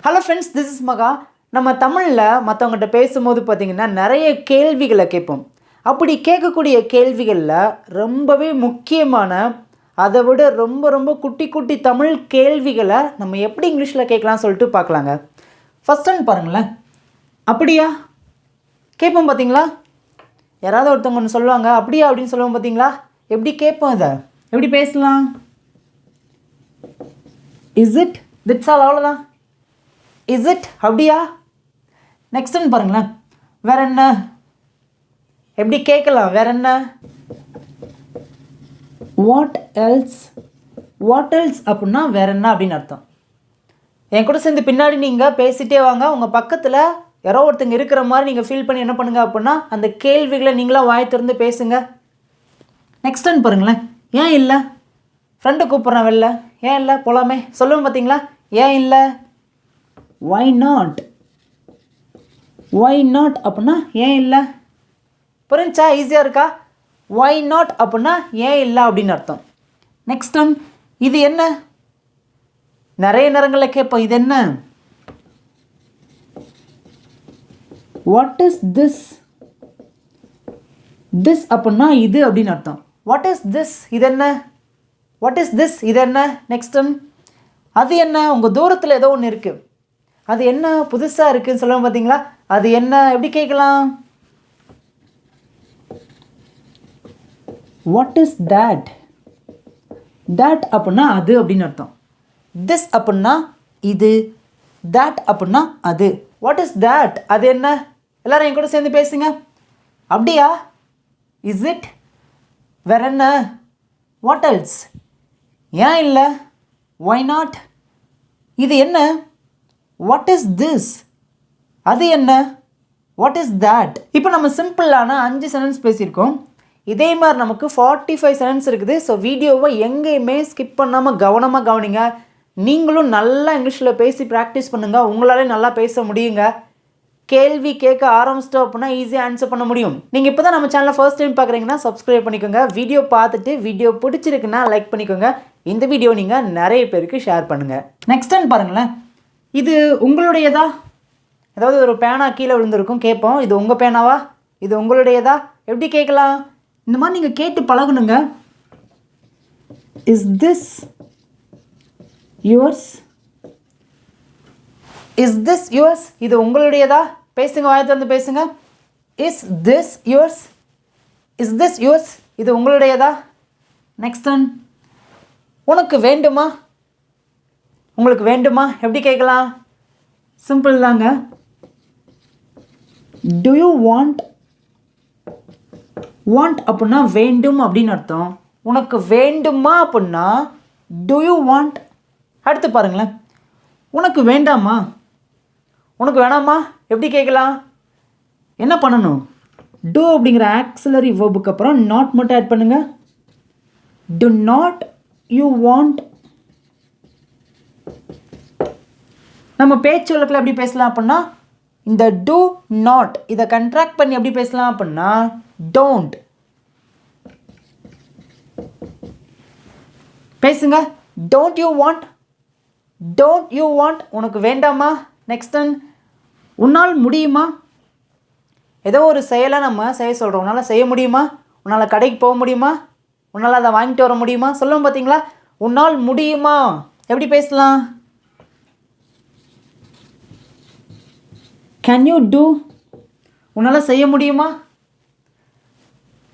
Hello friends, this is மகா. நம்ம தமிழில் மற்றவங்ககிட்ட பேசும்போது பார்த்திங்கன்னா நிறைய கேள்விகளை கேட்போம். அப்படி கேட்கக்கூடிய கேள்விகளில் ரொம்பவே முக்கியமான, அதை விட ரொம்ப ரொம்ப குட்டி குட்டி தமிழ் கேள்விகளை நம்ம எப்படி இங்கிலீஷில் கேட்கலாம் சொல்லிட்டு பார்க்கலாங்க. ஃபஸ்ட் ஒன் பாருங்களேன். அப்படியா கேட்போம் பார்த்தீங்களா? யாராவது ஒருத்தவங்க ஒன்று சொல்லுவாங்க, அப்படியா அப்படின்னு சொல்லுவோம் பார்த்தீங்களா? எப்படி கேட்போம்? இதை எப்படி பேசலாம்? இஸ் இட், திட்ஸ் ஆல், அவ்வளோதான். இஸ் இட், அப்படியா. நெக்ஸ்ட் ஒன்று பாருங்களேன். வேற என்ன எப்படி கேட்கலாம்? வேற என்ன? What else. வாட் எல்ஸ் அப்படின்னா வேற என்ன அப்படின்னு அர்த்தம். என் கூட சேர்ந்து பின்னாடி நீங்கள் பேசிகிட்டே வாங்க. உங்கள் பக்கத்தில் யாரோ ஒருத்தங்க இருக்கிற மாதிரி நீங்கள் ஃபீல் பண்ணி என்ன பண்ணுங்க அப்படின்னா அந்த கேள்விகளை நீங்களாம் வாய் திறந்து பேசுங்க. நெக்ஸ்ட் ஒன்று பாருங்களேன். ஏன் இல்லை? ஃப்ரெண்டை கூப்பிட்றேன் வெளில, ஏன் இல்லை? போகலாமே சொல்லுவோம் பார்த்தீங்களா? ஏன் இல்லை? why not. why not அப்படின்னா ஏன் இல்லை. புரிஞ்சா? ஈஸியாக இருக்கா? why not அப்படின்னா ஏன் இல்லை அப்படின்னு அர்த்தம். நெக்ஸ்ட் ஒன், இது என்ன? நிறைய நேரங்களில் கேட்போம், இது என்ன? What is this. திஸ் அப்படின்னா இது அப்படின்னு அர்த்தம். வாட் இஸ் திஸ், இது என்ன? வாட் இஸ் திஸ், இது என்ன? நெக்ஸ்ட் ஒன், அது என்ன? உங்கள் தூரத்தில் ஏதோ ஒன்று இருக்குது, அது என்ன புதுசாக இருக்குதுன்னு சொல்லுவோம் பார்த்தீங்களா? அது என்ன எப்படி கேட்கலாம்? What is that. தேட் அப்படின்னா அது அப்படின்னு அர்த்தம். திஸ் அப்படின்னா இது, தேட் அப்படின்னா அது. வாட் இஸ் தேட், அது என்ன? எல்லாரும் என் கூட சேர்ந்து பேசுங்க. அப்படியா. இஸ் இட், வேற என்ன? வாட் எல்ஸ், ஏன் இல்லை? ஒய் நாட், இது என்ன? வாட் இஸ் திஸ், அது என்ன? What is that. இப்போ நம்ம சிம்பிளான 5 சென்டென்ஸ் பேசியிருக்கோம். இதே மாதிரி நமக்கு 45 சென்டென்ஸ் இருக்குது. ஸோ வீடியோவை எங்கேயுமே ஸ்கிப் பண்ணாமல் கவனமாக கவனிங்க. நீங்களும் நல்லா இங்கிலீஷில் பேசி ப்ராக்டிஸ் பண்ணுங்கள். உங்களாலே நல்லா பேச முடியுங்க. கேள்வி கேட்க ஆரம்பிச்சிட்டோம் அப்படின்னா ஈஸியாக ஆன்சர் பண்ண முடியும். நீங்கள் இப்போ தான் நம்ம சேனலை ஃபர்ஸ்ட் டைம் பார்க்குறீங்கன்னா சப்ஸ்கிரைப் பண்ணிக்கோங்க. வீடியோ பார்த்துட்டு வீடியோ பிடிச்சிருக்குன்னா லைக் பண்ணிக்கோங்க. இந்த வீடியோ நீங்கள் நிறைய பேருக்கு ஷேர் பண்ணுங்கள். நெக்ஸ்ட் டைம் பாருங்களேன். இது உங்களுடையதா? ஏதாவது ஒரு பேனா கீழே விழுந்திருக்கும், கேட்போம், இது உங்கள் பேனாவா, இது உங்களுடையதா, எப்படி கேட்கலாம்? இந்த மாதிரி நீங்கள் கேட்டு பழகணுங்க. Is this yours. Is this yours, இது உங்களுடையதா? பேசுங்க, வாயை திறந்து பேசுங்க. Is this yours. Is this yours, இது உங்களுடையதா? நெக்ஸ்ட் ஒன், உனக்கு வேண்டுமா. உங்களுக்கு வேண்டுமா எப்படி கேட்கலாம்? சிம்பிள் தாங்க. To you want. வாண்ட் அப்படின்னா வேண்டும் அப்படின்னு அர்த்தம். உனக்கு வேண்டுமா அப்படின்னா டு யூ வாண்ட். அடுத்து பாருங்களேன். உனக்கு வேண்டாமா. உனக்கு வேணாமா எப்படி கேட்கலாம்? என்ன பண்ணணும்? டூ அப்படிங்கிற ஆக்சிலரி வெர்புக்கு அப்புறம் நாட் மட்டும் ஆட் பண்ணுங்க. To not you want. நம்ம பேச்சு வழக்கில் எப்படி பேசலாம் அப்படின்னா இந்த டூ நாட் இதை கண்ட்ராக்ட் பண்ணி எப்படி பேசலாம் அப்படின்னா டோன்ட். பேசுங்க. Don't you want. Don't you want, உனக்கு வேண்டாமா. நெக்ஸ்ட் ஒன், உன்னால் முடியுமா. ஏதோ ஒரு செயலை நம்ம செய்ய சொல்கிறோம், உன்னால் செய்ய முடியுமா. உன்னால் கடைக்கு போக முடியுமா. உன்னால் அதை வாங்கிட்டு வர முடியுமா சொல்லுவோம் பார்த்தீங்களா? உன்னால் முடியுமா எப்படி பேசலாம்? Can you do. உன்னால் செய்ய முடியுமா.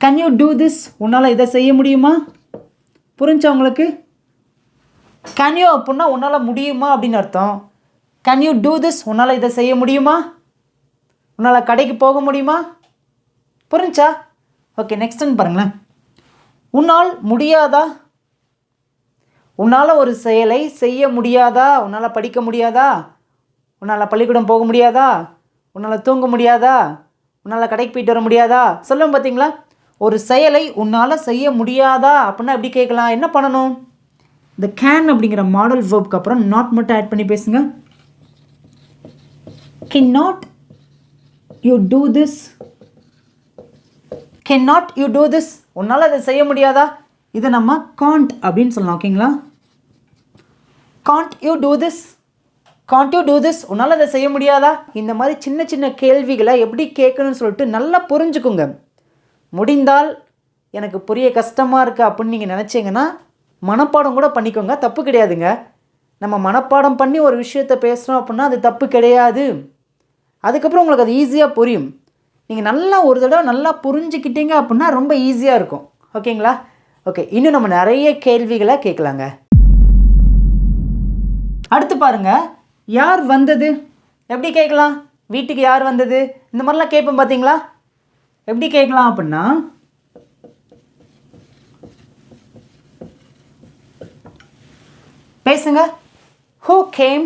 கேன் யூ டூ திஸ், உன்னால் இதை செய்ய முடியுமா. புரிஞ்சா உங்களுக்கு? கேன் யூ அப்படின்னா உன்னால் முடியுமா அப்படின்னு அர்த்தம். கேன் யூ டூ திஸ், உன்னால் இதை செய்ய முடியுமா. உன்னால் கடைக்கு போக முடியுமா. புரிஞ்சா? ஓகே, நெக்ஸ்ட் ஒன்று பாருங்களேன். உன்னால் முடியாதா. உன்னால் ஒரு செயலை செய்ய முடியாதா. உன்னால் படிக்க முடியாதா. உன்னால் பள்ளிக்கூடம் போக முடியாதா. உன்னால் தூங்க முடியாதா. உன்னால் கடைக்கு போயிட்டு வர முடியாதா சொல்லுவோம் பார்த்தீங்களா? ஒரு செயலை உன்னால் செய்ய முடியாதா அப்படின்னா எப்படி கேட்கலாம்? என்ன பண்ணணும்? இந்த கேன் அப்படிங்கிற மாடல் வெர்புக்கு அப்புறம் நாட் மட்டும் ஆட் பண்ணி பேசுங்க. Can not you do this. Can not you do this, உன்னால் அதை செய்ய முடியாதா. இதை நம்ம காண்ட் அப்படின்னு சொல்லலாம். ஓகேங்களா? Gantt you do this. Gantt you do this, உன்னால் அதை செய்ய முடியாதா? இந்த மாதிரி சின்ன சின்ன கேள்விகளை எப்படி கேட்கணும்னு சொல்லிட்டு நல்லா புரிஞ்சுக்குங்க. முடிந்தால் எனக்கு புரிய கஷ்டமாக இருக்குது அப்படின்னு நீங்கள் நினச்சிங்கன்னா மனப்பாடம் கூட பண்ணிக்கோங்க, தப்பு கிடையாதுங்க. நம்ம மனப்பாடம் பண்ணி ஒரு விஷயத்தை பேசுகிறோம் அப்படின்னா அது தப்பு கிடையாது. அதுக்கப்புறம் உங்களுக்கு அது ஈஸியாக புரியும். நீங்கள் நல்லா ஒரு தடவை நல்லா புரிஞ்சுக்கிட்டீங்க அப்படின்னா ரொம்ப ஈஸியாக இருக்கும். ஓகேங்களா? ஓகே, இன்னும் நம்ம நிறைய கேள்விகளை கேட்கலாங்க. அடுத்து பாருங்கள், யார் வந்தது எப்படி கேட்கலாம்? வீட்டுக்கு யார் வந்தது இந்த மாதிரிலாம் கேட்போம் பார்த்தீங்களா? எப்படி கேட்கலாம் அப்படின்னா, பேசுங்க. ஹூ கேம்,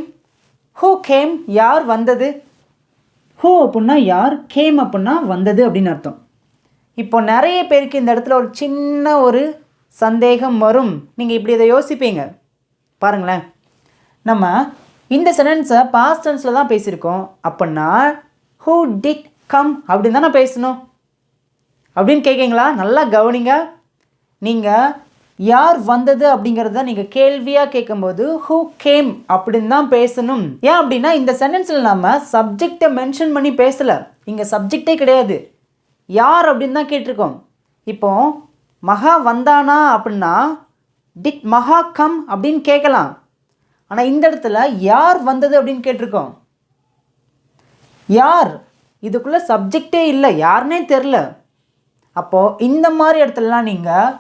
ஹூ கேம், யார் வந்தது. ஹூ அப்படின்னா யார், கேம் அப்படின்னா வந்தது அப்படின்னு அர்த்தம். இப்போ நிறைய பேருக்கு இந்த இடத்துல ஒரு சின்ன ஒரு சந்தேகம் வரும். நீங்கள் இப்படி இதை யோசிப்பீங்க. பாருங்களேன், நம்ம இந்த சென்டென்ஸை பாஸ்ட் டென்ஸில் தான் பேசியிருக்கோம். அப்படின்னா ஹூ டிட் கம் அப்படின்னு தானே பேசணும். அப்படின்னு கேட்குங்களா? நல்லா கவனிங்க. நீங்கள் யார் வந்தது அப்படிங்கிறத நீங்கள் கேள்வியாக கேட்கும்போது ஹூ கேம் அப்படின்னு தான் பேசணும். ஏன் அப்படின்னா இந்த சென்டென்ஸில் நம்ம சப்ஜெக்டை மென்ஷன் பண்ணி பேசலை. இங்கே சப்ஜெக்டே கிடையாது, யார் அப்படின்னு தான் கேட்டிருக்கோம். இப்போ மகா வந்தானா அப்படின்னா டிட் மகா கம் அப்படின்னு கேட்கலாம். ஆனால் இந்த இடத்துல யார் வந்தது அப்படின்னு கேட்டிருக்கோம். யார், இதுக்குள்ளே சப்ஜெக்டே இல்லை, யாருன்னே தெரில. அப்போது இந்த மாதிரி இடத்துலலாம் நீங்கள்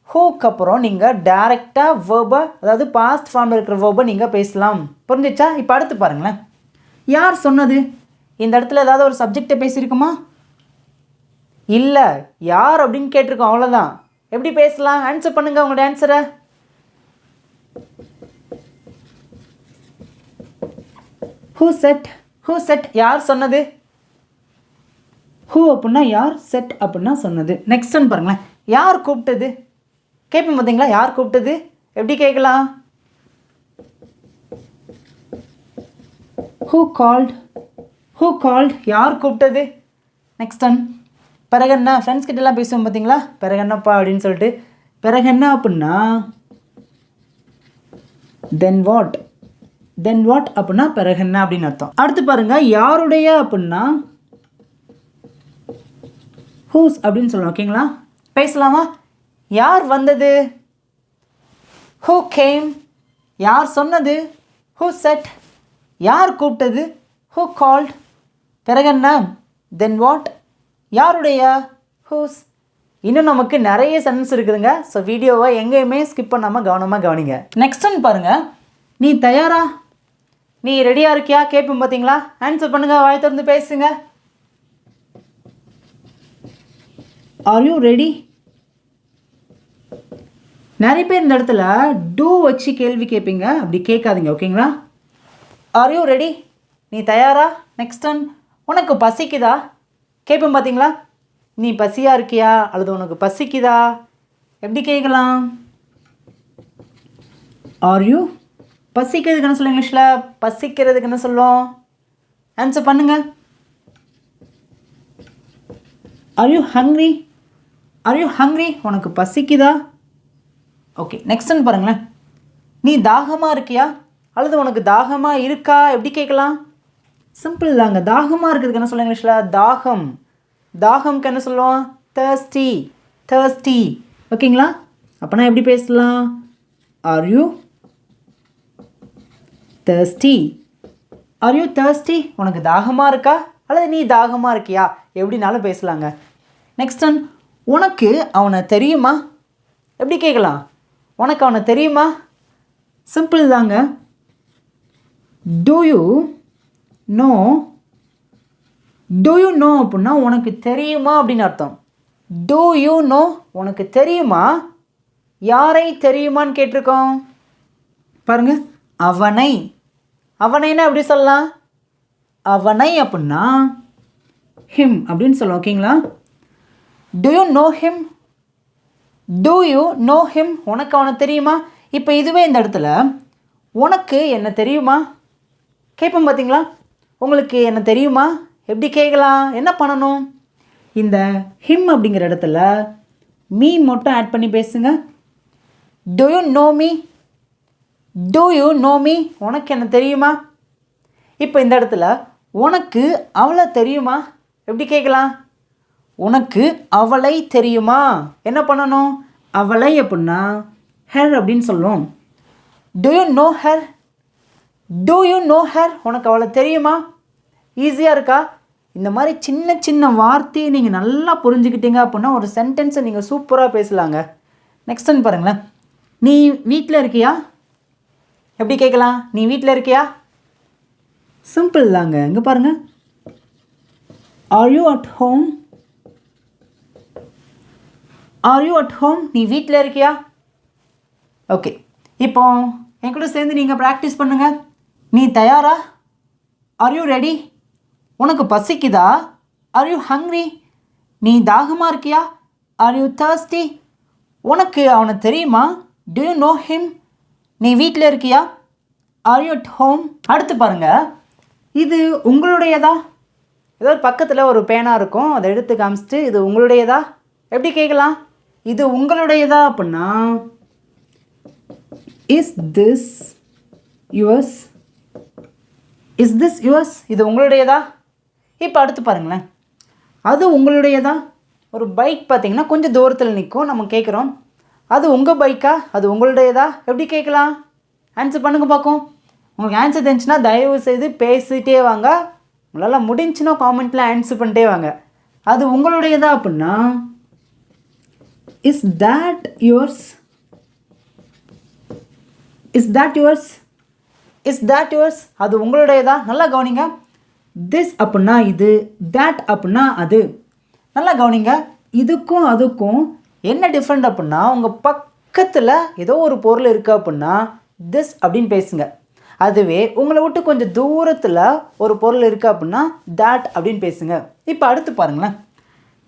ஹூக்கு அப்புறம் நீங்கள் டைரெக்டாக வேர்பை, அதாவது பாஸ்ட் ஃபார்மில் இருக்கிற வேர்பை நீங்கள் பேசலாம். புரிஞ்சிச்சா? இப்போ அடுத்து பாருங்களேன், யார் சொன்னது. இந்த இடத்துல ஏதாவது ஒரு சப்ஜெக்டை பேசியிருக்குமா? இல்லை, யார் அப்படின்னு கேட்டிருக்கோம், அவ்வளோதான். எப்படி பேசலாம்? ஆன்சர் பண்ணுங்கள் உங்களோட ஆன்சரை. ஹூ செட், ஹூ செட், யார் சொன்னது. ஹூ அப்படின்னா யார், செட் அப்படின்னா சொன்னது. நெக்ஸ்ட் ஒன் பாருங்களேன், யார் கூப்பிட்டது. கேட்போம் பார்த்தீங்களா, யார் கூப்பிட்டது எப்படி கேட்கலாம். ஹூ கால்ட், ஹூ கால்ட், யார் கூப்பிட்டது. நெக்ஸ்ட் ஒன், பிறகு என்ன, ஃப்ரெண்ட்ஸ் கிட்டலாம் பேசுவோம் பார்த்தீங்களா, பிறகு என்னப்பா அப்படின்னு சொல்லிட்டு. பிறகு என்ன அப்படின்னா தென் வாட், தென் வாட் அப்படின்னா பிறகு என்ன அப்படின்னு அர்த்தம். அடுத்து பாருங்கள், யாருடைய அப்படின்னா ஹூஸ் அப்படின்னு சொல்லலாம். ஓகேங்களா? பேசலாமா? யார் வந்தது, ஹூ கேம், யார் சொன்னது, ஹூ செட், யார் கூப்பிட்டது, ஹூ கால்ட், பிறகு என்ன, தென் வாட், யாருடைய, ஹூஸ். இன்னும் நமக்கு நிறைய சென்டென்ஸ் இருக்குதுங்க. ஸோ வீடியோவை எங்கேயுமே ஸ்கிப் பண்ணாமல் கவனமாக கவனிங்க. நெக்ஸ்ட் ஒன் பாருங்கள், நீ தயாரா, நீ ரெடியாக இருக்கியா கேட்போம் பார்த்தீங்களா. ஆன்சர் பண்ணுங்கள், வாய் திறந்து பேசுங்க. Are you ready. நிறைய பேர் இந்த இடத்துல டூ வச்சு கேள்வி கேட்பீங்க, அப்படி கேட்காதீங்க. ஓகேங்களா? ஆர் யூ ரெடி, நீ தயாரா. நெக்ஸ்ட் ஒன், உனக்கு பசிக்குதா கேட்போம் பார்த்தீங்களா. நீ பசியாக இருக்கியா அல்லது உனக்கு பசிக்குதா எப்படி கேட்கலாம். ஆர் யூ, பசிக்கிறதுக்கு என்ன சொல்லுங்க இங்கிலீஷில், பசிக்கிறதுக்கு என்ன சொல்லுவோம். ஆன்சர் பண்ணுங்க. Are you hungry, are you hungry, உனக்கு பசிக்குதா. ஓகே, நெக்ஸ்ட் ஒன் பாருங்களேன், நீ தாகமாக இருக்கியா அல்லது உனக்கு தாகமாக இருக்கா எப்படி கேட்கலாம். சிம்பிள் தாங்க. தாகமாக இருக்கிறதுக்கு என்ன சொல்லுங்க இங்கிலீஷில், தாகம். தாகம்க்கு என்ன சொல்லுவோம், thirsty, thirsty. ஓகேங்களா? அப்போனா எப்படி பேசலாம், are you thirsty, are you thirsty, உனக்கு தாகமாக இருக்கா அல்லது நீ தாகமாக இருக்கியா எப்படினாலும் பேசலாங்க. நெக்ஸ்ட் ஒன், உனக்கு அவனை தெரியுமா எப்படி கேட்கலாம். உனக்கு அவனை தெரியுமா, சிம்பிள் தாங்க. Do you know, do you know அப்படின்னா உனக்கு தெரியுமா அப்படின்னு அர்த்தம். டூ யூ நோ, உனக்கு தெரியுமா. யாரை தெரியுமான்னு கேட்டிருக்கோம் பாருங்க. அவனை, அவனைன்னா எப்படி சொல்லலாம், அவனை அப்படின்னா ஹிம் அப்படின்னு சொல்லலாம். ஓகேங்களா? To you know him, to you know him, உனக்கு அவனை தெரியுமா. இப்போ இதுவே இந்த இடத்துல உனக்கு என்ன தெரியுமா கேட்போம் பார்த்தீங்களா. உங்களுக்கு என்ன தெரியுமா எப்படி கேட்கலாம், என்ன பண்ணணும். இந்த ஹிம் அப்படிங்கிற இடத்துல மீ மட்டும் ஆட் பண்ணி பேசுங்க. To you know me, to you know me, உனக்கு என்ன தெரியுமா. இப்போ இந்த இடத்துல உனக்கு அவளை தெரியுமா எப்படி கேட்கலாம்? உனக்கு அவளை தெரியுமா? என்ன பண்ணணும்? அவளை அப்படின்னா ஹெர் அப்படின்னு சொல்லுவோம். To you no her? To you no her? உனக்கு அவளை தெரியுமா? ஈஸியாக இருக்கா? இந்த மாதிரி சின்ன சின்ன வார்த்தையை நீங்கள் நல்லா புரிஞ்சுக்கிட்டீங்க அப்படின்னா ஒரு சென்டென்ஸை நீங்கள் சூப்பராக பேசலாங்க. நெக்ஸ்ட் ஒன் பாருங்களேன். நீ வீட்டில் இருக்கியா? எப்படி கேட்கலாம்? நீ வீட்டில் இருக்கியா? சிம்பிள் தாங்க. இங்கே பாருங்கள். Are you at home? Are you at home? நீ வீட்டில் இருக்கியா? ஓகே, இப்போ என் கூட சேர்ந்து நீங்கள் ப்ராக்டிஸ் பண்ணுங்கள். நீ தயாரா? Are you ready? உனக்கு பசிக்குதா? Are you hungry? நீ தாகமாக இருக்கியா? Are you thirsty? உனக்கு அவனை தெரியுமா? Do you know him? நீ வீட்டில் இருக்கியா? Are you at home? அடுத்து பாருங்கள். இது உங்களுடையதா? ஏதோ ஒரு பக்கத்தில் ஒரு பேனா இருக்கும், அதை எடுத்து காமிச்சிட்டு இது உங்களுடையதா எப்படி கேட்கலாம்? இது உங்களுடையதா அப்படின்னா is this yours? Is this yours? இது உங்களுடையதா? இப்போ அடுத்து பாருங்களேன். அது உங்களுடையதா? ஒரு பைக் பார்த்தீங்கன்னா கொஞ்சம் தூரத்தில் நிற்கும், நம்ம கேட்குறோம் அது உங்கள் பைக்கா? அது உங்களுடையதா எப்படி கேட்கலாம்? ஆன்சர் பண்ணுங்க பார்க்கும். உங்களுக்கு ஆன்சர் தெரிஞ்சுன்னா தயவு செய்து பேசிகிட்டே வாங்க. உங்களால் முடிஞ்சுன்னா காமெண்ட்டில் ஆன்சர் பண்ணிட்டே வாங்க. அது உங்களுடையதா அப்படின்னா is that yours? Is that yours? Is that yours? அது உங்களுடையதா? நல்லா கவனிங்க. திஸ் அப்படின்னா இது, தேட் அப்படின்னா அது. நல்லா கவனிங்க. இதுக்கும் அதுக்கும் என்ன டிஃப்ரெண்ட் அப்படின்னா உங்கள் பக்கத்தில் ஏதோ ஒரு பொருள் இருக்குது அப்படின்னா திஸ் அப்படின்னு பேசுங்க. அதுவே உங்களை விட்டு கொஞ்சம் தூரத்தில் ஒரு பொருள் இருக்குது அப்படின்னா தேட் அப்படின்னு பேசுங்க. இப்போ அடுத்து பாருங்களேன்.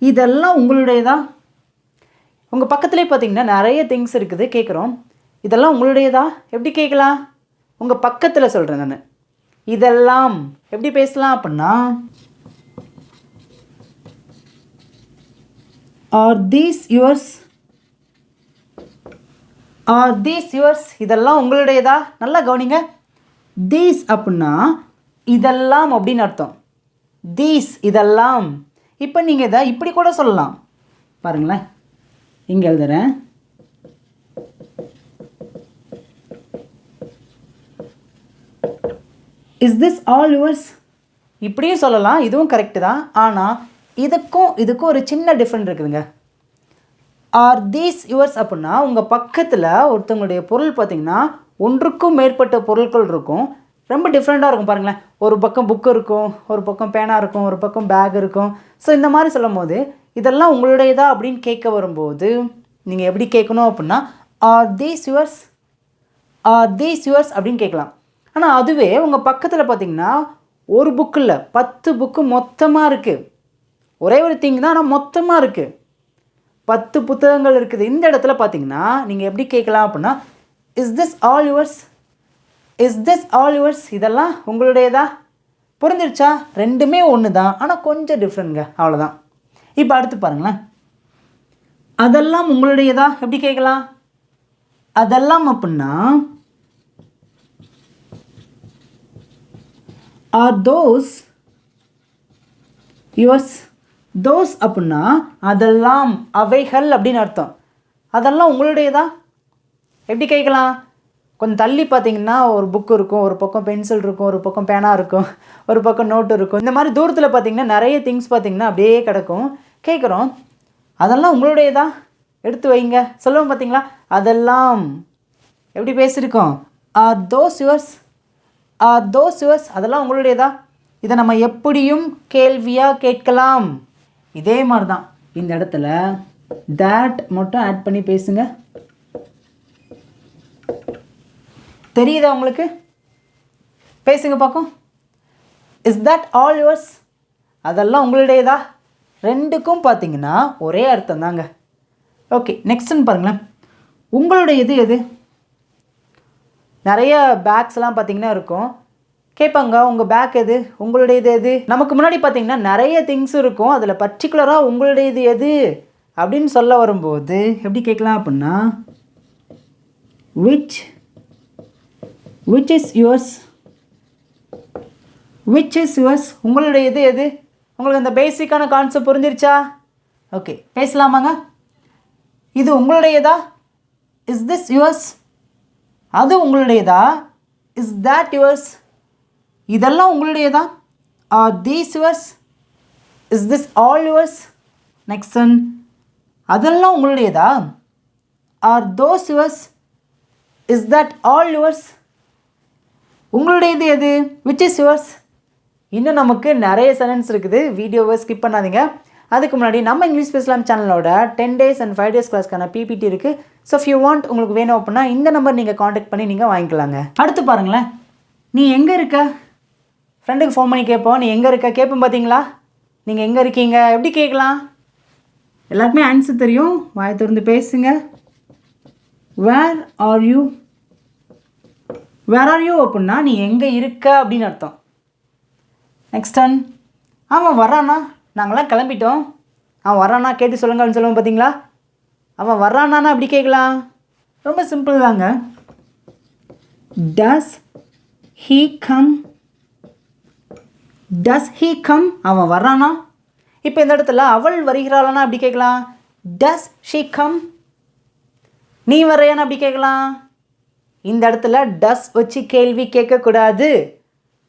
இதெல்லாம் உங்களுடையதா? உங்கள் பக்கத்துலேயே பார்த்தீங்கன்னா நிறைய திங்ஸ் இருக்குது, கேட்குறோம் இதெல்லாம் உங்களுடையதா எப்படி கேட்கலாம்? உங்கள் பக்கத்தில் சொல்கிறேன் நான். இதெல்லாம் எப்படி பேசலாம் அப்படின்னா R these yours? R these yours? இதெல்லாம் உங்களுடையதா? நல்லா கவனிங்க. தீஸ் அப்படின்னா இதெல்லாம் அப்படின்னு அர்த்தம். தீஸ் இதெல்லாம். இப்போ நீங்கள் இதை இப்படி கூட சொல்லலாம். பாருங்களேன், இங்கே எழுதுறேன். Is this all yours? இப்படியும் சொல்லலாம், இதுவும் கரெக்டு தான். ஆனால் இதுக்கும் ஒரு சின்ன டிஃப்ரெண்ட் இருக்குதுங்க. ஆர் தீஸ் யுவர்ஸ் அப்படின்னா உங்கள் பக்கத்தில் ஒருத்தவங்களுடைய பொருள் பார்த்திங்கன்னா ஒன்றுக்கும் மேற்பட்ட பொருட்கள் இருக்கும், ரொம்ப டிஃப்ரெண்ட்டாக இருக்கும். பாருங்களேன், ஒரு பக்கம் புக்கு இருக்கும், ஒரு பக்கம் பேனா இருக்கும், ஒரு பக்கம் பேக் இருக்கும். ஸோ இந்த மாதிரி சொல்லும் போது இதெல்லாம் உங்களுடையதா அப்படின்னு கேட்க வரும்போது நீங்கள் எப்படி கேட்கணும் அப்படின்னா R these yours? R these yours அப்படின்னு கேட்கலாம். ஆனால் அதுவே உங்கள் பக்கத்தில் பார்த்திங்கன்னா ஒரு புக்கு இல்லை 10 புக்கு மொத்தமாக இருக்குது. ஒரே ஒரு திங் தான், ஆனால் மொத்தமாக இருக்குது, 10 புத்தகங்கள் இருக்குது. இந்த இடத்துல பார்த்தீங்கன்னா நீங்கள் எப்படி கேட்கலாம் அப்படின்னா is this all yours? Is this all yours? இதெல்லாம் உங்களுடையதா? புரிஞ்சிருச்சா? ரெண்டுமே ஒன்று தான், ஆனால் கொஞ்சம் டிஃப்ரெண்ட்ங்க, அவ்வளோதான். இப்போ அடுத்து பாருங்களேன். அதெல்லாம் உங்களுடையதா எப்படி கேட்கலாம்? அதெல்லாம் அப்படின்னா ஆர் தோஸ் யுவர்ஸ்? தோஸ் அப்படின்னா அதெல்லாம் அவைகள் அப்படின்னு அர்த்தம். அதெல்லாம் உங்களுடையதா எப்படி கேட்கலாம்? கொஞ்சம் தள்ளி பார்த்தீங்கன்னா ஒரு புக்கு இருக்கும், ஒரு பக்கம் பென்சில் இருக்கும், ஒரு பக்கம் பேனா இருக்கும், ஒரு பக்கம் நோட்டு இருக்கும். இந்த மாதிரி தூரத்தில் பார்த்தீங்கன்னா நிறைய திங்ஸ் பார்த்தீங்கன்னா அப்படியே கிடக்கும். கேட்குறோம் அதெல்லாம் உங்களுடையதா? எடுத்து வைங்க சொல்லுவோம் பார்த்தீங்களா? அதெல்லாம் எப்படி பேசியிருக்கோம்? R those yours? R those yours? அதெல்லாம் உங்களுடையதா? இதை நம்ம எப்படியும் கேள்வியாக கேட்கலாம். இதே மாதிரி தான் இந்த இடத்துல தேட் மட்டும் ஆட் பண்ணி பேசுங்க. தெரியுதா உங்களுக்கு? பேசுங்க பார்க்கும். Is that all yours? அதெல்லாம் உங்களுடையதா? ரெண்டுக்கும் பார்த்தீங்கன்னா ஒரே அர்த்தம் தாங்க. ஓகே, நெக்ஸ்ட்னு பாருங்களேன். உங்களுடையது எது? நிறைய பேக்ஸ்லாம் பார்த்தீங்கன்னா இருக்கும், கேட்பாங்க உங்கள் பேக் எது, உங்களுடையது எது? நமக்கு முன்னாடி பார்த்தீங்கன்னா நிறைய திங்ஸ் இருக்கும், அதில் பர்டிகுலராக உங்களுடையது எது அப்படின்னு சொல்ல வரும்போது எப்படி கேட்கலாம் அப்படின்னா which is yours? Which is yours, உங்களுடையது எது? உங்களுக்கு அந்த பேசிக்கான கான்செப்ட் புரிஞ்சிருச்சா? ஓகே, பேசலாமாங்க? இது உங்களுடையதா? Is this yours? அது உங்களுடையதா? Is that yours? இதெல்லாம் உங்களுடையதா? Are these yours? Is this all yours? Next one, அதெல்லாம் உங்களுடையதா? Are those yours? Is that all yours? உங்களுடையது எது? Which is yours? இன்னும் நமக்கு நிறைய சென்டென்ஸ் இருக்குது, வீடியோவை ஸ்கிப் பண்ணாதீங்க. அதுக்கு முன்னாடி நம்ம இங்கிலீஷ் பேசலாம் சேனலோட 10 days and 5 days கிளாஸ்க்கான பிபிடி இருக்குது. ஸோ இஃப் யூ வாண்ட், உங்களுக்கு வேணும் அப்படின்னா இந்த நம்பர் நீங்கள் காண்டாக்ட் பண்ணி நீங்கள் வாங்கிக்கலாங்க. அடுத்து பாருங்களேன், நீ எங்கே இருக்க? ஃப்ரெண்டுக்கு ஃபோன் பண்ணி கேட்போம், நீ எங்கே இருக்க கேட்போம் பார்த்தீங்களா? நீங்கள் எங்கே இருக்கீங்க எப்படி கேட்கலாம்? எல்லாருக்குமே ஆன்சர் தெரியும், வாயை திறந்து பேசுங்க. Where are you? Where are you அப்படின்னா நீ எங்கே இருக்க அப்படின்னு அர்த்தம். நெக்ஸ்ட் ஒன், அவன் வர்றானா? நாங்களாம் கிளம்பிட்டோம். அவன் வர்றானா கேட்டு சொல்லுங்க அப்படின்னு சொல்லுவோம் பார்த்தீங்களா? அவன் வர்றானா அப்படி கேட்கலாம். ரொம்ப சிம்பிள் தாங்க. டஸ் he come? Does he come? அவன் வர்றானா? இப்போ இந்த இடத்துல அவள் வருகிறாளானா அப்படி கேட்கலாம். Does she come? நீ வர்றையானா அப்படி கேட்கலாம். இந்த இடத்துல டஸ் வச்சு கேள்வி கேட்கக்கூடாது,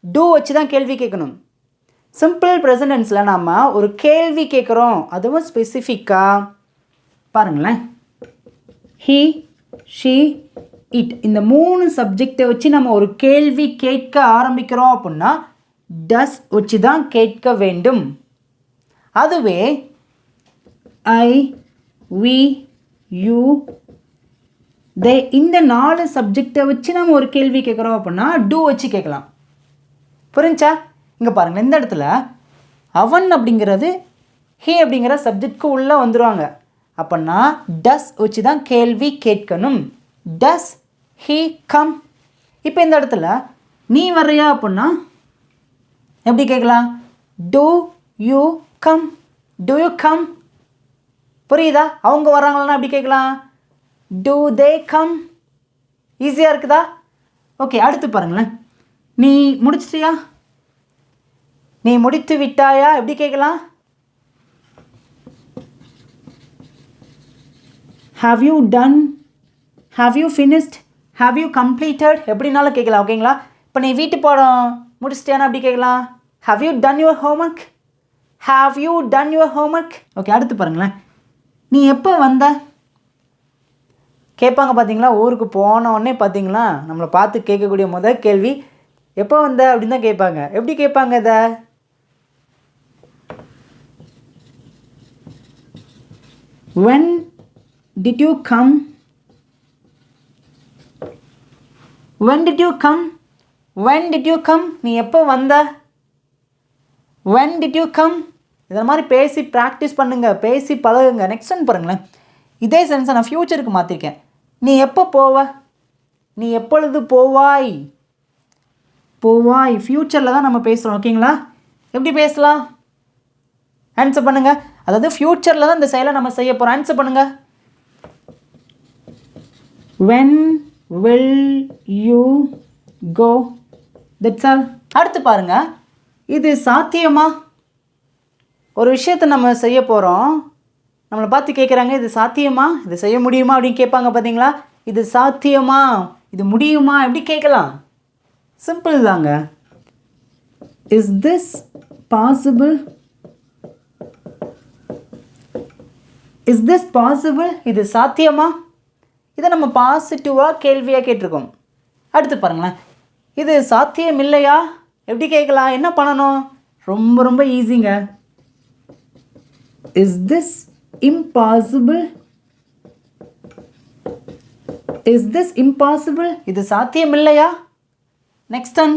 டூ வச்சு தான் கேள்வி கேட்கணும். சிம்பிள் ப்ரெசன்டென்ஸில் நாம் ஒரு கேள்வி கேட்குறோம், அதுவும் ஸ்பெசிஃபிக்காக பாருங்களேன். ஹீ, ஷீ, இட், இந்த 3 சப்ஜெக்டை வச்சு நம்ம ஒரு கேள்வி கேட்க ஆரம்பிக்கிறோம் அப்படின்னா டஸ் வச்சு தான் கேட்க வேண்டும். அதுவே ஐ, வி, யூ, தே, இந்த 4 சப்ஜெக்டை வச்சு நம்ம ஒரு கேள்வி கேட்குறோம் அப்படின்னா டூ வச்சு கேட்கலாம். புரிஞ்சா? இங்கே பாருங்கள், இந்த இடத்துல அவன் அப்படிங்கிறது ஹே அப்படிங்கிற சப்ஜெக்ட்க்கு உள்ளே வந்துடுவாங்க. அப்படின்னா டஸ் வச்சு தான் கேள்வி கேட்கணும். Does he come? இப்போ இந்த இடத்துல நீ வர்றியா அப்படின்னா எப்படி கேட்கலாம்? Do you come? Do you come? புரியுதா? அவங்க வர்றாங்களான்னா எப்படி கேட்கலாம்? Do they come? ஈஸியாக இருக்குதா? ஓகே, அடுத்து பாருங்களேன். நீ முடிச்சிட்டியா? நீ முடித்து விட்டாயா எப்படி கேட்கலாம்? Have you done? Have you finished? Have you completed? எப்படினாலும் கேட்கலாம். ஓகேங்களா? இப்போ நீ வீட்டு பாடம் முடிச்சிட்டியானா எப்படி கேட்கலாம்? Have you done your homework? Have you done your homework? Okay, அடுத்து பாருங்களேன். நீ எப்போ வந்த? கேட்பாங்க பார்த்தீங்களா? ஊருக்கு போன உடனே பார்த்தீங்களா நம்மளை பார்த்து கேட்கக்கூடிய முதல் கேள்வி எப்போ வந்த அப்படின்னு தான் கேட்பாங்க. எப்படி கேட்பாங்க இதை? when did you come? when did you come? when did you come? நீ எப்போ வந்த? when did you come? இதை மாதிரி பேசி ப்ராக்டிஸ் பண்ணுங்க, பேசி பழகுங்க. நெக்ஸ்ட் ஒன் பாருங்களேன், இதே சென்ஸை நான் ஃப்யூச்சருக்கு மாற்றிருக்கேன். நீ எப்போ போவ? நீ எப்பொழுது போவாய்? போவாய் ஃப்யூச்சரில் தான் நம்ம பேசுகிறோம். ஓகேங்களா? எப்படி பேசலாம்? ஆன்சர் பண்ணுங்கள். அதாவது ஃப்யூச்சரில் தான் இந்த செயலை நம்ம செய்ய போகிறோம். ஆன்சர் பண்ணுங்கள். when will you go? that's all. அடுத்து பாருங்கள், இது சாத்தியமா? ஒரு விஷயத்தை நம்ம செய்ய போகிறோம், நம்மளை பார்த்து கேட்குறாங்க, இது சாத்தியமா? இது செய்ய முடியுமா அப்படின்னு கேட்பாங்க பார்த்தீங்களா? இது சாத்தியமா? இது முடியுமா? எப்படி கேட்கலாம்? சிம்பிள் தாங்க. Is this possible? Is this possible? இது சாத்தியமா? இதை நம்ம பாசிட்டிவாக கேள்வியாக கேட்டிருக்கோம். அடுத்து பாருங்களேன், இது சாத்தியம் இல்லையா எப்படி கேட்கலாம்? என்ன பண்ணணும்? ரொம்ப ரொம்ப ஈஸிங்க. Is this impossible? Is this impossible? இது சாத்தியம் இல்லையா? நெக்ஸ்ட் ஒன்,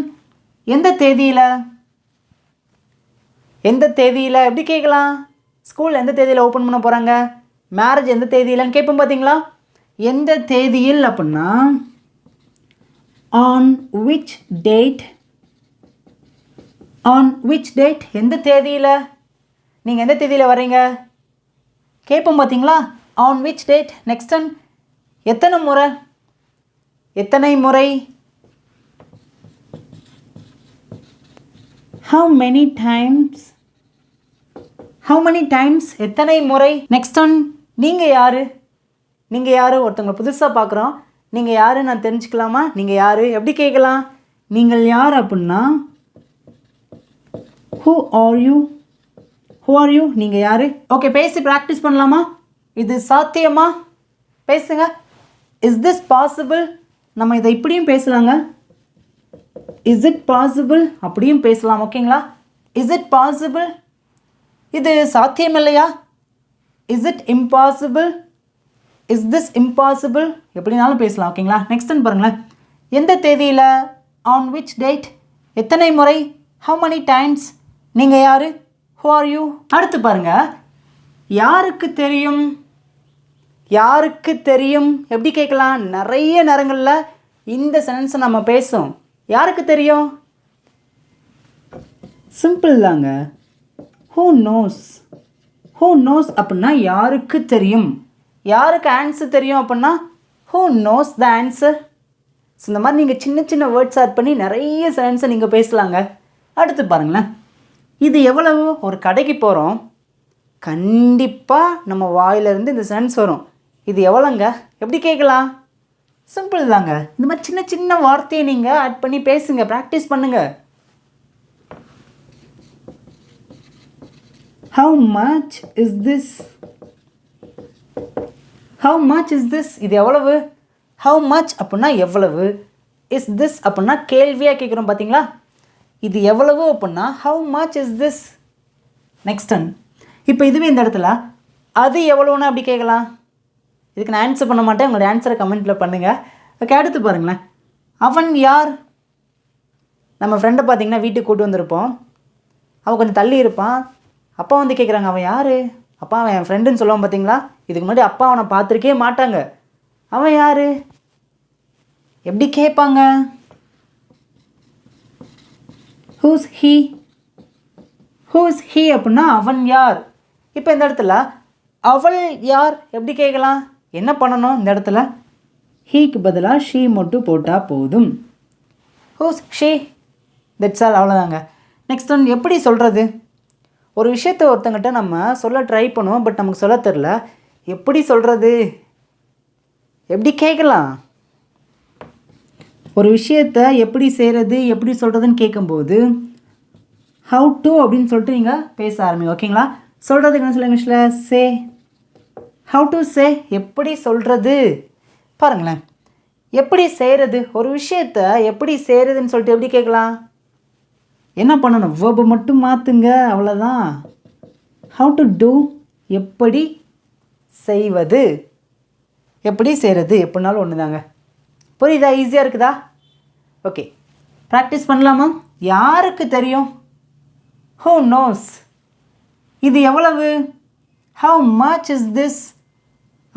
எந்த தேதியில்? எந்த தேதியில் எப்படி கேட்கலாம்? ஸ்கூல் எந்த தேதியில் ஓப்பன் பண்ண போகிறாங்க? மேரேஜ் எந்த தேதியிலன்னு கேட்போம் பார்த்தீங்களா? எந்த தேதியில் அப்படின்னா on which date? On which date? எந்த தேதியில்? நீங்கள் எந்த தேதியில் வரீங்க கேட்போம் பார்த்தீங்களா? On which date. Next one, எத்தனை முறை? எத்தனை முறை? How many times? How many times? எத்தனை முறை? நெக்ஸ்ட் ஒன், நீங்கள் யார்? நீங்கள் யார்? ஒருத்தவங்களை புதுசாக பார்க்குறோம். நீங்கள் யார் நான் தெரிஞ்சுக்கலாமா? நீங்கள் யார் எப்படி கேட்கலாம்? நீங்கள் யார் அப்படின்னா who are you? who are you? நீங்கள் யார்? ஓகே, பேசி ப்ராக்டிஸ் பண்ணலாமா? இது சாத்தியமா? பேசுங்க. Is this possible? நம்ம இதை இப்படியும் பேசலாங்க. இஸ் இட் பாசிபிள் அப்படியும் பேசலாம். ஓகேங்களா? Is it possible? இது சாத்தியம் இல்லையா? Is it impossible? Is this impossible? எப்படினாலும் பேசலாம். ஓகேங்களா? நெக்ஸ்ட் பாருங்களேன். எந்த தேதியில்? On which date? எத்தனை முறை? How many times? நீங்கள் யார்? Who are you? அடுத்து பாருங்கள். யாருக்கு தெரியும்? யாருக்கு தெரியும் எப்படி கேட்கலாம்? நிறைய நேரங்களில் இந்த சென்டென்ஸை நம்ம பேசும். யாருக்கு தெரியும்? சிம்பிள் தாங்க. Who knows? ஹூ நோஸ் அப்படின்னா யாருக்கு தெரியும். யாருக்கு ஆன்சர் தெரியும் அப்படின்னா who knows the answer. So இந்த மாதிரி நீங்கள் சின்ன சின்ன வேர்ட்ஸ் ஆட் பண்ணி நிறைய சென்டென்ஸை நீங்கள் பேசலாங்க. அடுத்து பாருங்களேன். இது எவ்வளவு? ஒரு கடைக்கு போகிறோம், கண்டிப்பாக நம்ம வாயிலிருந்து இந்த சென்டென்ஸ் வரும். இது எவ்வளோங்க எப்படி கேட்கலாம்? சிம்பிள் தாங்க. இந்த மாதிரி சின்ன சின்ன வார்த்தையை நீங்கள் ஆட் பண்ணி பேசுங்க, ப்ராக்டிஸ் பண்ணுங்கள். How much is this? How much is this? இது எவ்வளவு? How much அப்படின்னா எவ்வளவு. Is this அப்படின்னா கேள்வியாக கேட்குறோம் பார்த்தீங்களா? இது எவ்வளவு அப்படின்னா how much is this? Next one. இப்போ இதுவே இந்த இடத்துல அது எவ்வளோன்னு அப்படி கேட்கலாம். இதுக்கு நான் ஆன்சர் பண்ண மாட்டேன், உங்களோட ஆன்சரை கமெண்ட்டில் பண்ணுங்கள். ஓகே, அடுத்து பாருங்களேன். அவன் யார்? நம்ம ஃப்ரெண்டை பார்த்தீங்கன்னா வீட்டுக்கு கூட்டு வந்திருப்போம். அவன் கொஞ்சம் தள்ளி இருப்பான். அப்பா வந்து கேட்குறாங்க, அவன் யார்? அப்பா அவன் என் ஃப்ரெண்டுன்னு சொல்லுவான் பார்த்தீங்களா? இதுக்கு முன்னாடி அப்பா அவனை பார்த்துருக்கே மாட்டாங்க. அவன் யார் எப்படி கேட்பாங்க? Whose he? ஹூஸ் ஹீ அப்படின்னா அவன் யார். இப்போ இந்த இடத்துல அவள் யார் எப்படி கேட்கலாம்? என்ன பண்ணணும்? இந்த இடத்துல ஹீக்கு பதிலாக ஷீ மட்டும் போட்டால் போதும். Who's she, that's all. அவ்வளோதாங்க. நெக்ஸ்ட் ஒன், எப்படி சொல்கிறது? ஒரு விஷயத்தை ஒருத்தங்கிட்ட நம்ம சொல்ல ட்ரை பண்ணுவோம், பட் நமக்கு சொல்ல தெரில. எப்படி சொல்கிறது? எப்படி கேட்கலாம்? ஒரு விஷயத்தை எப்படி செய்கிறது, எப்படி சொல்கிறதுன்னு கேட்கும்போது ஹவு டு அப்படின்னு சொல்லிட்டு நீங்கள் பேச ஆரம்பிங்க. ஓகேங்களா? சொல்கிறதுக்கு என்ன சொல்ல இங்கிலீஷில்? சே. ஹவு டு சே, எப்படி சொல்கிறது. பாருங்களேன், எப்படி செய்கிறது, ஒரு விஷயத்தை எப்படி செய்கிறதுன்னு சொல்லிட்டு எப்படி கேட்கலாம்? என்ன பண்ணணும்? வேர்பை மட்டும் மாற்றுங்க, அவ்வளோதான். ஹவு டு டூ, எப்படி செய்வது. எப்படி செய்கிறது எப்படினாலும் ஒன்று தாங்க. புரியுதா? ஈஸியாக இருக்குதா? ஓகே, ப்ராக்டிஸ் பண்ணலாமா? யாருக்கு தெரியும்? Who knows. இது எவ்வளவு? How much is this?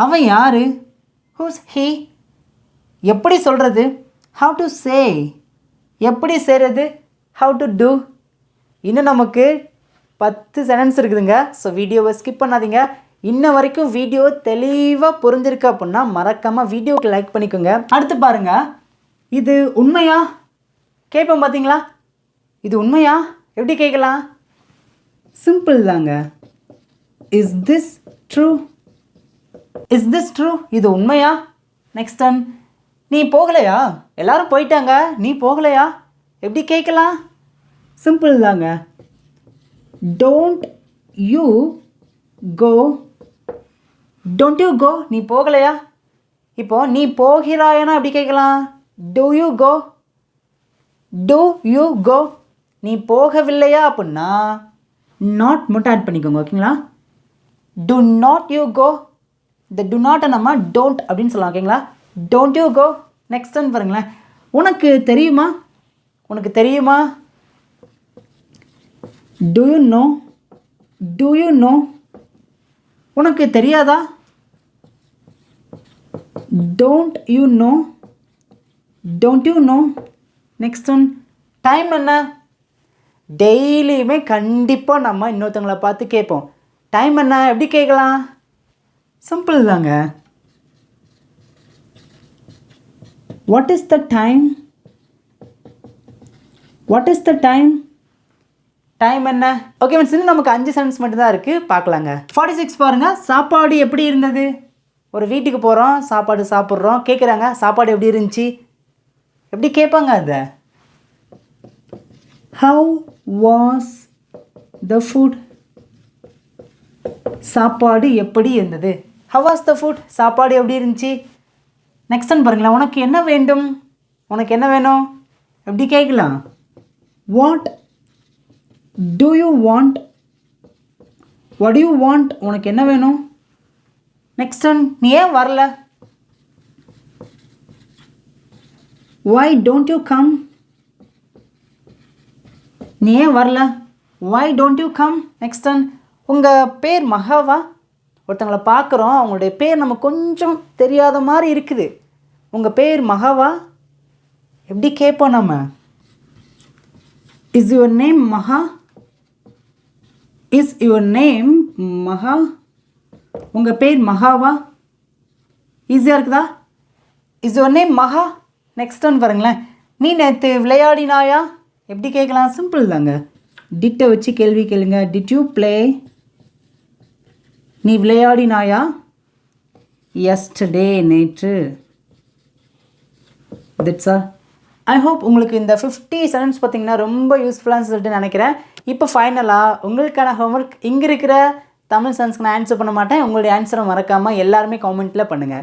அவன் யார்? Who's he. எப்படி சொல்கிறது? How to say. எப்படி செய்கிறது? How to do. இன்னும் நமக்கு 10 சென்டென்ஸ் இருக்குதுங்க. ஸோ வீடியோவை ஸ்கிப் பண்ணாதீங்க. இன்ன வரைக்கும் வீடியோ தெளிவாக புரிஞ்சிருக்கு அப்படின்னா மறக்காமல் வீடியோவுக்கு லைக் பண்ணிக்கோங்க. அடுத்து பாருங்கள். இது உண்மையா கேட்போம் பார்த்தீங்களா? இது உண்மையா எப்படி கேட்கலாம்? சிம்பிள் தாங்க. Is this true? Is this true? இது உண்மையா? நெக்ஸ்ட் ஒன், நீ போகலையா? எல்லாரும் போயிட்டாங்க, நீ போகலையா எப்படி கேட்கலாம்? சிம்பிள் தாங்க. Don't you go. Don't you go, நீ போகலையா? இப்போது நீ போகிறாயனா எப்படி கேட்கலாம்? Do you go. Do you go. நீ போகவில்லையா அப்படின்னா நாட் மட்டும் ஆட் பண்ணிக்கோங்க. ஓகேங்களா? Do not you go. இந்த டு நாட்டை நம்ம டோன்ட் அப்படின்னு சொல்லலாம். ஓகேங்களா? Don't you go. Next one பாருங்களேன். உனக்கு தெரியுமா? உனக்கு தெரியுமா? Do you know. Do you know. உனக்கு தெரியாதா? Don't you know. Don't you know. Next one, time என்ன? டெய்லியுமே கண்டிப்பாக நம்ம இன்னொருத்தவங்களை பார்த்து கேட்போம். டைம் என்ன எப்படி கேட்கலாம்? சிம்பிள் தாங்க. What is the time? What is the time? Time என்ன? ஓகே ஃப்ரெண்ட்ஸ், இன்னும் நமக்கு 5 சென்டென்ஸ் மட்டும்தான் இருக்குது, பார்க்கலாங்க. 46 பாருங்கள். சாப்பாடு எப்படி இருந்தது? ஒரு வீட்டுக்கு போகிறோம், சாப்பாடு சாப்பிட்றோம், கேட்குறாங்க சாப்பாடு எப்படி இருந்துச்சு? எப்படி கேட்பாங்க அதை? How was the food? சாப்பாடு எப்படி இருந்தது? How was the food? சாப்பாடு எப்படி இருந்துச்சு? நெக்ஸ்ட் ஒன் பாருங்களேன். உனக்கு என்ன வேண்டும்? உனக்கு என்ன வேணும்? எப்படி கேட்கலாம்? What do you want? What do you want? உனக்கு என்ன வேணும்? நெக்ஸ்ட் ஒன், நீ ஏன் வரல? Why don't you come? நீ ஏன் வரல? Why don't you come? Next one, உங்கள் பேர் மகாவா? ஒருத்தவங்களை பார்க்குறோம், அவங்களுடைய பேர் நமக்கு கொஞ்சம் தெரியாத மாதிரி இருக்குது. உங்கள் பேர் மகாவா? எப்படி கேட்போம் நம்ம? இஸ் யுவர் நேம் மகா? இஸ் யுவர் நேம் மகா? உங்கள் பேர் மகாவா? ஈஸியாக இருக்குதா? இஸ் யுவர் நேம் மகா? நெக்ஸ்ட் ஒன் பாருங்களேன். நீ நேற்று விளையாடினாயா? எப்படி கேட்கலாம்? சிம்பிள் தாங்க. டிட்டை வச்சு கேள்வி கேளுங்க. Did you play? நீ விளையாடினாயா? எஸ்டர்டே, நேற்று. That's all. ஐ ஹோப் உங்களுக்கு இந்த 50 செகண்ட்ஸ் பார்த்திங்கன்னா ரொம்ப யூஸ்ஃபுல்லாக சொல்லிட்டு நினைக்கிறேன். இப்போ ஃபைனலாக உங்களுக்கான ஹோம்ஒர்க் இங்கே இருக்கிற தமிழ் சென்ஸ்க்கு நான் ஆன்சர் பண்ண மாட்டேன். உங்களுடைய ஆன்சரை மறக்காமல் எல்லாருமே கமெண்ட்டில் பண்ணுங்கள்.